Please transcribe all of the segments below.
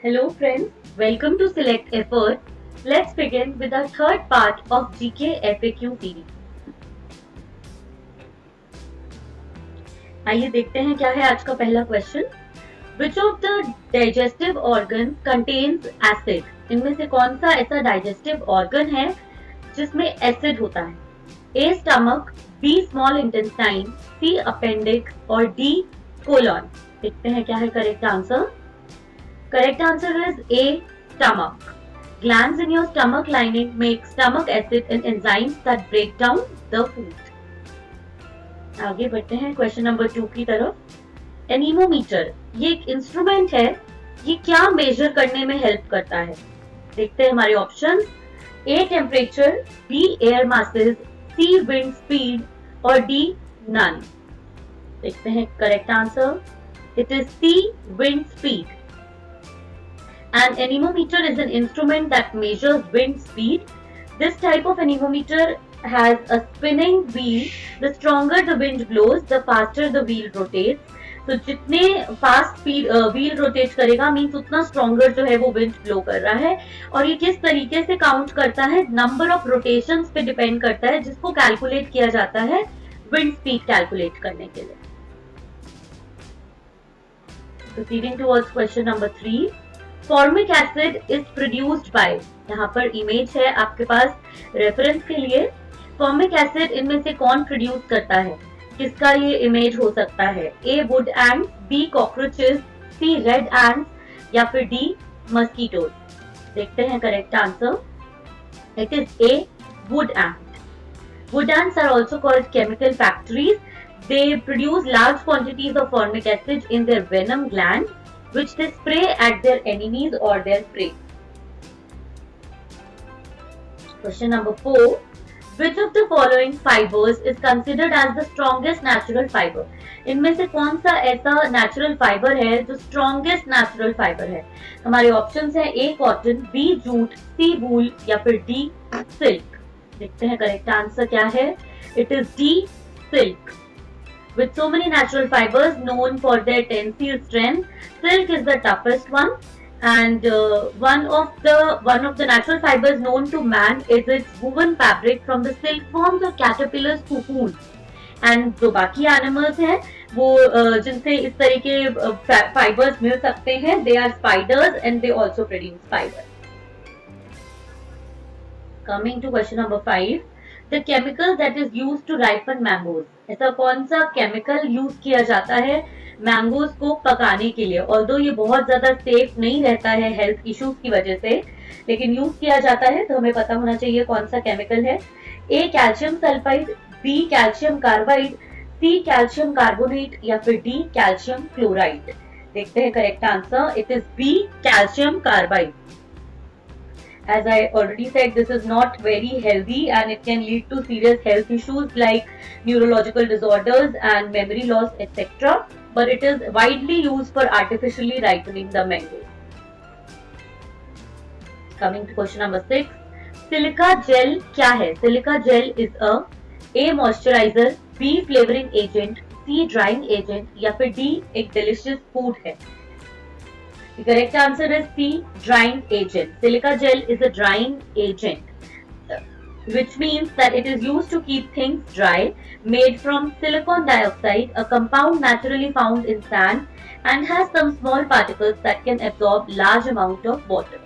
Hello friends, welcome to Select Effort. Let's begin with our third part of GK FAQ series. आइए देखते हैं क्या है आज का पहला question. Which of the digestive organs contains acid? इनमें से कौन सा ऐसा digestive organ है जिसमें acid होता है? A. Stomach, B. Small intestine, C. Appendix और D. Colon. देखते हैं क्या है correct answer. Correct answer is A. Stomach. Glands in your stomach lining make stomach acid and enzymes that break down the food. आगे बढ़ते हैं question number 2 की तरफ. एनीमोमीटर ये एक इंस्ट्रूमेंट है. ये क्या मेजर करने में हेल्प करता है? देखते हैं हमारे option. A. Temperature, B. Air masses, C. Wind speed और D. नन. देखते हैं correct answer. It is C. Wind speed. An anemometer is an instrument that measures wind speed. This type of anemometer has a spinning wheel. The stronger the wind blows, the faster the wheel rotates. तो जितने fast speed wheel rotate करेगा means उतना stronger जो है वो wind blow कर रहा है. और ये किस तरीके से काउंट करता है? नंबर ऑफ रोटेशंस पे डिपेंड करता है, जिसको कैलकुलेट किया जाता है विंड स्पीड कैलकुलेट करने के लिए. Proceeding towards question number 3. Formic acid is produced by. यहाँ पर इमेज है आपके पास रेफरेंस के लिए. फॉर्मिक एसिड इनमें से कौन प्रोड्यूस करता है? किसका ये इमेज हो सकता है? A. Wood ant, B. Cockroaches, C. Red ants या फिर डी. मस्कीटोज. देखते हैं correct answer. It is A. Wood ant. Wood ants are also called chemical factories. They produce large quantities of formic acid in their venom gland, which they spray at their enemies or their prey. Question number 4. Which of the following fibers is considered as the strongest natural fiber? इनमें से कौन सा ऐसा natural fibre है जो strongest natural fibre है? हमारे options हैं A. Cotton, B. Jute, C. वूल या फिर D. सिल्क. देखते हैं करेक्ट आंसर क्या है. It is D. Silk. With so many natural fibers known for their tensile strength, silk is the toughest one. And one of the natural fibers known to man is its woven fabric from the silkworms or caterpillars cocoons. And जो बाकी animals हैं वो जिनसे इस तरह के fibers मिल सकते हैं, they are spiders and they also produce fiber. Coming to question number 5. The chemical that is used to ripen mangoes. ऐसा कौन सा केमिकल यूज किया जाता है मैंगोज को पकाने के लिए? ऑल्दो ये बहुत ज्यादा सेफ नहीं रहता है हेल्थ इश्यूज की वजह से, लेकिन यूज किया जाता है तो हमें पता होना चाहिए कौन सा केमिकल है. A. Calcium sulphide, B. Calcium carbide, C. Calcium carbonate या फिर डी. Calcium chloride. देखते हैं correct answer. It is B. Calcium carbide. As I already said, this is not very healthy and it can lead to serious health issues like neurological disorders and memory loss, etc. But it is widely used for artificially ripening the mango. Coming to question number 6. Silica gel क्या है? Silica gel is A. moisturizer, B. flavoring agent, C. drying agent या फिर D. एक delicious food है. The correct answer is C. Drying agent. Silica gel is a drying agent, which means that it is used to keep things dry, made from silicon dioxide, a compound naturally found in sand, and has some small particles that can absorb large amount of water.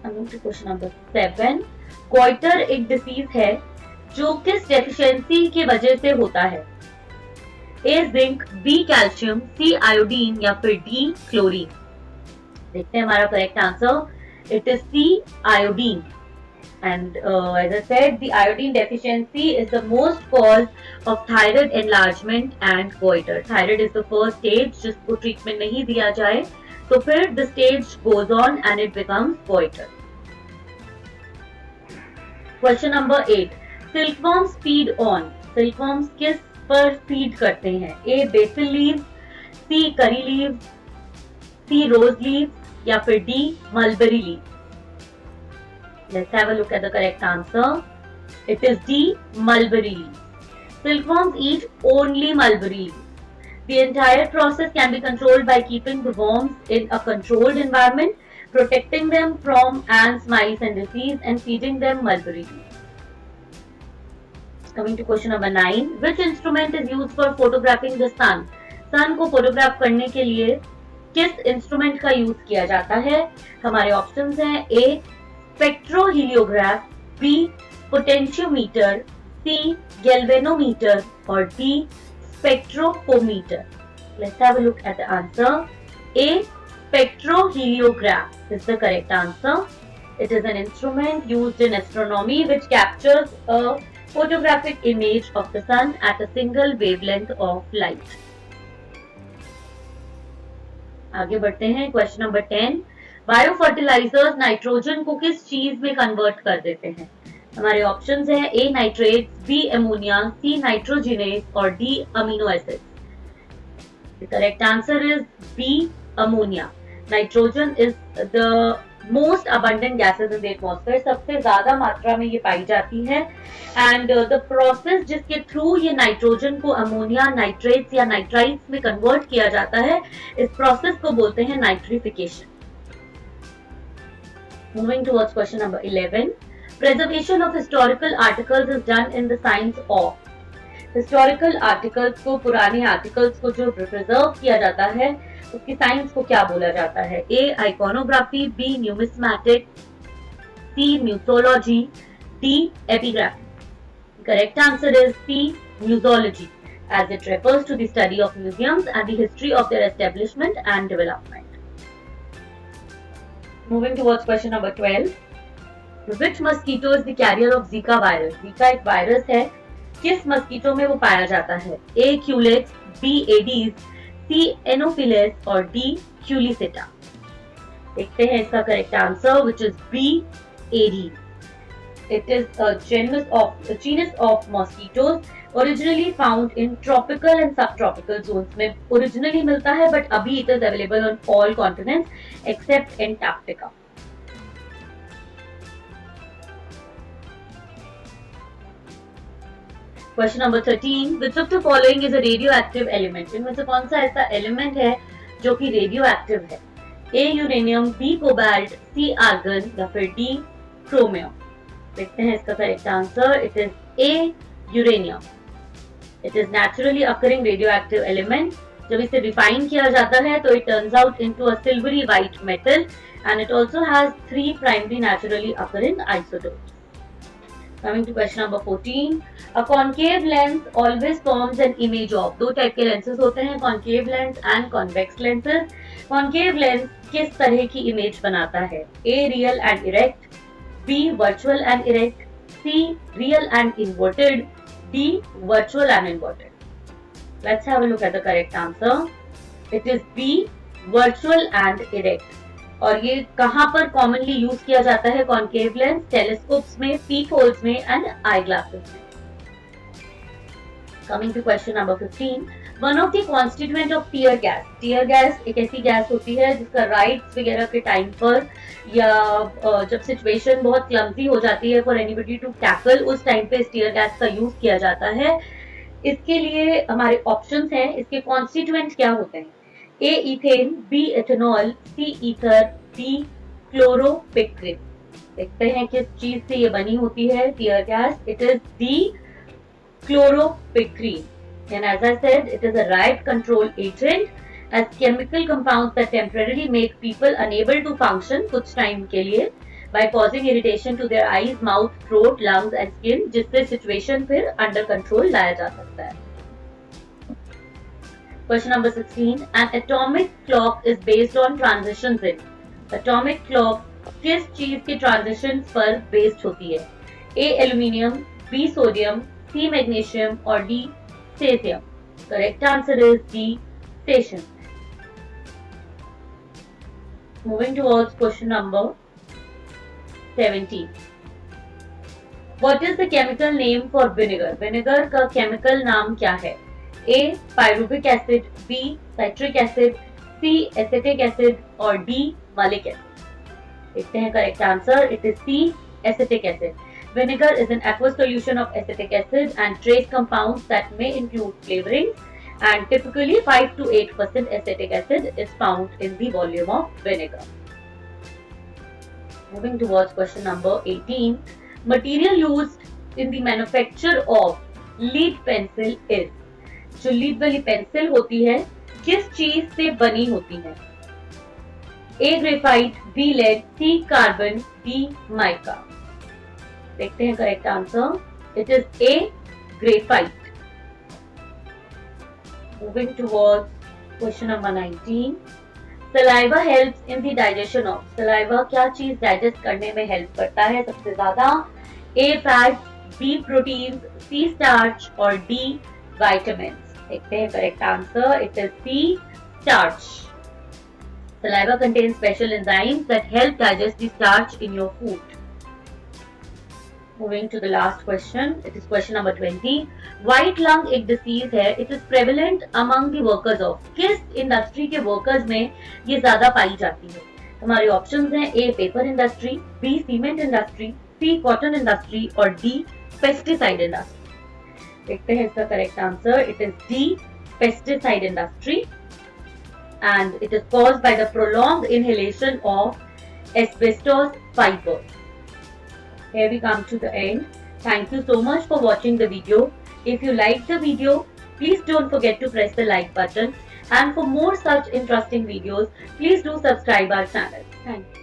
Coming to question number 7. Goiter एक disease है जो किस deficiency की वजह से होता है? A. Zinc, B. Calcium, C. Iodine या फिर D. क्लोरीन. देखते हैं हमारा correct answer. It is C. Iodine. And as I said, the iodine deficiency is the most cause of thyroid enlargement and goiter. Thyroid is the first stage जिसको treatment नहीं दिया जाए तो फिर the stage goes on and it becomes goiter. Question number 8. Silkworms feed on. Silkworms किस पर feed करते हैं? ए. बेसिल लीव्स, सी. करी लीव्स, सी. रोज लीव्स या फिर D. Mulberry leaves. Let's have a look at the correct answer. It is D. Mulberry leaves. Silkworms eat only mulberry leaves. The entire process can be controlled by keeping the worms in a controlled environment, protecting them from ants, mice, and disease, and feeding them mulberry leaves. Coming to question number 9, which instrument is used for photographing the sun? सन को photograph करने के लिए किस instrument का use किया जाता है? हमारे ऑप्शंस हैं ए स्पेक्ट्रोहीलियोग्राफ, बी पोटेंशियोमीटर, सी गैल्वेनोमीटर और D spectrophometer. Let's have a look at the answer. A. Spectroheliograph is the correct answer. It is an instrument used in astronomy which captures a photographic image of the sun at a single wavelength of light. आगे बढ़ते हैं. Question number 10. Biofertilizers nitrogen को किस चीज में convert कर देते हैं? हमारे ऑप्शंस हैं A nitrate, B ammonia, C nitrogenase और D amino acids. The correct answer is B ammonia. Nitrogen is the most abundant gases in the atmosphere. सबसे ज्यादा मात्रा में ये पाई जाती है एंड द प्रोसेस जिसके थ्रू ये नाइट्रोजन को अमोनिया, नाइट्रेट्स या नाइट्राइट्स में कन्वर्ट किया जाता है, इस प्रोसेस को बोलते हैं nitrification. Moving towards question number 11. Preservation of historical articles is done in the science of. Historical articles को, पुराने आर्टिकल्स को जो प्रिजर्व किया जाता है उसकी साइंस को क्या बोला जाता है? A iconography, B numismatic, C museology, D epigraphy. Correct answer is C museology as it refers to the study of museums and the history of their establishment and development. Moving towards question number 12. Which mosquito is the carrier of Zika virus? Zika एक virus है, किस mosquito में वो पाया जाता है? A Culex, B Aedes, C Anopheles और D Culiseta. देखते हैं इसका correct answer which is B Aedes. It is a genus of mosquitoes originally found in tropical and subtropical zones. में originally मिलता है but अभी it is available on all continents except Antarctica. Question number 13. Which of the following is a radioactive element? इनमें से कौन सा ऐसा element है जो कि रेडियोएक्टिव है? ए यूरेनियम, बी कोबाल्ट, सी आर्गन या फिर डी क्रोमियम. देखते हैं इसका correct answer. It is A uranium. It is naturally occurring radioactive element. जब इसे रिफाइन किया जाता है तो it turns out into a silvery white metal and it also has 3 primary naturally occurring isotopes. Coming to question number 14. A concave lens always forms an image of. दो type के lenses होते हैं, concave lens and convex lenses. Concave lens किस तरह की image बनाता है? A real and erect, B virtual and erect, C real and inverted, D virtual and inverted. Let's have a look at the correct answer. It is B virtual and erect. और ये कहां पर commonly use किया जाता है? Concave lens, telescopes में, peep holes में and eye glasses में. Coming to question number 15. One of the constituent of tear gas. Tear gas एक ऐसी गैस होती है जिसका राइड्स वगैरह के टाइम पर या जब सिचुएशन बहुत क्लमजी हो जाती है फॉर एनीबडी टू टैकल, उस टाइम पे इस टीयर गैस का यूज किया जाता है. इसके लिए हमारे ऑप्शंस हैं. इसके कॉन्स्टिट्यूएंट क्या होते हैं? ए इथेन, बी एथेनॉल, सी ईथर, डी क्लोरोपिक्रिन. देखते हैं किस चीज से ये बनी होती है tear gas. It is D chloropicrin. And as I said, it is a riot control agent as chemical compounds that temporarily make people unable to function कुछ टाइम के लिए by causing irritation to their eyes, mouth, throat, lungs and skin, जिससे situation फिर under control लाया जा सकता है. Question number 16. An atomic clock is based on transitions in. Atomic clock किस चीज के transitions पर based होती है? A aluminium, B sodium, C magnesium और D cesium. Correct answer is D cesium. Moving towards question number 17. What is the chemical name for vinegar? Vinegar का chemical नाम क्या है? A pyruvic acid, B citric acid, C acetic acid और D malic acid. देखते हैं correct answer. It is C acetic acid. Vinegar is an aqueous solution of acetic acid and trace compounds that may include flavorings and typically 5 to 8% acetic acid is found in the volume of vinegar. Moving towards question number 18. Material used in the manufacture of lead pencil is. जो lead वाली pencil होती है किस चीज से बनी होती है? ए ग्रेफाइट, बी लेड, सी कार्बन, डी माइका. देखते हैं correct answer. It is A graphite. Moving towards question number 19. Saliva helps in the digestion of. Saliva क्या चीज डाइजेस्ट करने में हेल्प करता है सबसे ज्यादा? A fats, B proteins, C starch और D vitamins. देखते हैं correct answer. It is C starch. Saliva contains special enzymes that help digest the starch in your food. Moving to the last question, it is question number 20. White lung एक disease है. It is prevalent among the workers of. किस industry के workers में ये ज्यादा पाई जाती है? हमारे ऑप्शंस हैं A paper industry, B cement industry, C cotton industry और D पेस्टिसाइड इंडस्ट्री. देखते हैं इसका correct answer. It is D pesticide industry and it is caused by the prolonged inhalation of asbestos fibers. Here we come to the end. Thank you so much for watching the video. If you liked the video, please don't forget to press the like button. And for more such interesting videos, please do subscribe our channel. Thank you.